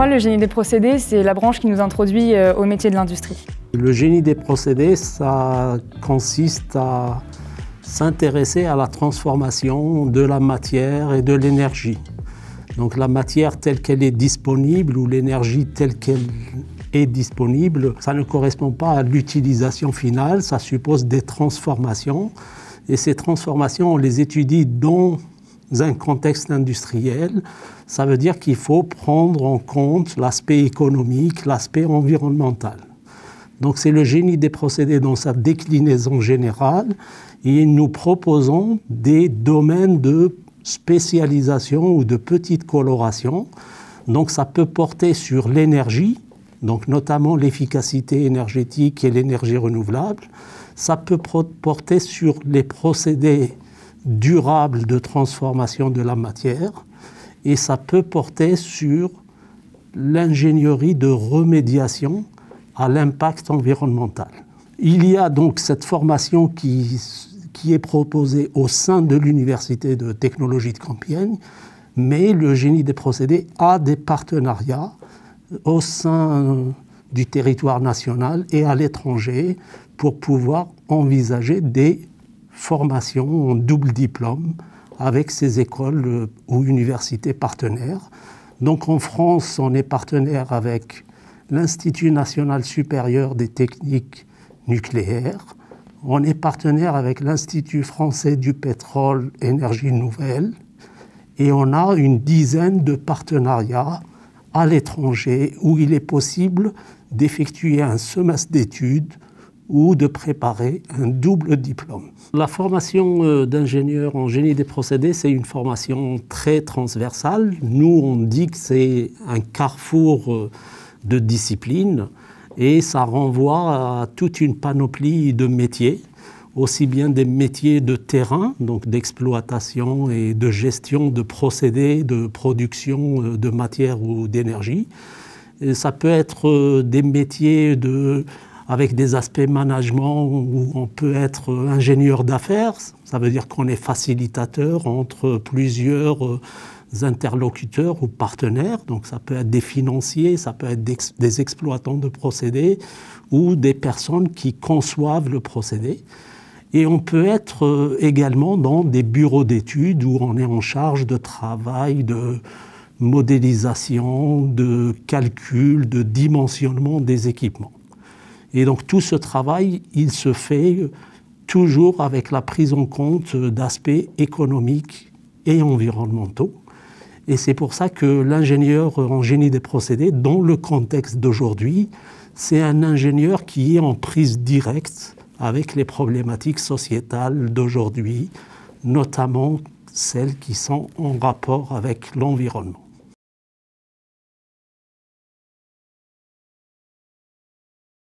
moi, le génie des procédés, c'est la branche qui nous introduit au métier de l'industrie. Le génie des procédés, ça consiste à s'intéresser à la transformation de la matière et de l'énergie. Donc la matière telle qu'elle est disponible ou l'énergie telle qu'elle est disponible, ça ne correspond pas à l'utilisation finale, ça suppose des transformations. Et ces transformations, on les étudie dans un contexte industriel. Ça veut dire qu'il faut prendre en compte l'aspect économique, l'aspect environnemental. Donc c'est le génie des procédés dans sa déclinaison générale et nous proposons des domaines de spécialisation ou de petite coloration. Donc ça peut porter sur l'énergie, donc notamment l'efficacité énergétique et l'énergie renouvelable. Ça peut porter sur les procédés durables de transformation de la matière et ça peut porter sur l'ingénierie de remédiation à l'impact environnemental. Il y a donc cette formation qui est proposée au sein de l'Université de technologie de Compiègne, mais le génie des procédés a des partenariats au sein du territoire national et à l'étranger pour pouvoir envisager des formations en double diplôme avec ces écoles ou universités partenaires. Donc en France, on est partenaire avec l'Institut national supérieur des techniques nucléaires. On est partenaire avec l'Institut français du pétrole énergie nouvelle. Et on a une dizaine de partenariats à l'étranger où il est possible d'effectuer un semestre d'études ou de préparer un double diplôme. La formation d'ingénieur en génie des procédés, c'est une formation très transversale. Nous, on dit que c'est un carrefour de disciplines et ça renvoie à toute une panoplie de métiers, aussi bien des métiers de terrain, donc d'exploitation et de gestion de procédés, de production de matière ou d'énergie. Et ça peut être des métiers avec des aspects management où on peut être ingénieur d'affaires, ça veut dire qu'on est facilitateur entre plusieurs interlocuteurs ou partenaires, donc ça peut être des financiers, ça peut être des exploitants de procédés ou des personnes qui conçoivent le procédé. Et on peut être également dans des bureaux d'études où on est en charge de travail, de modélisation, de calcul, de dimensionnement des équipements. Et donc tout ce travail, il se fait toujours avec la prise en compte d'aspects économiques et environnementaux. Et c'est pour ça que l'ingénieur en génie des procédés, dans le contexte d'aujourd'hui, c'est un ingénieur qui est en prise directe avec les problématiques sociétales d'aujourd'hui, notamment celles qui sont en rapport avec l'environnement.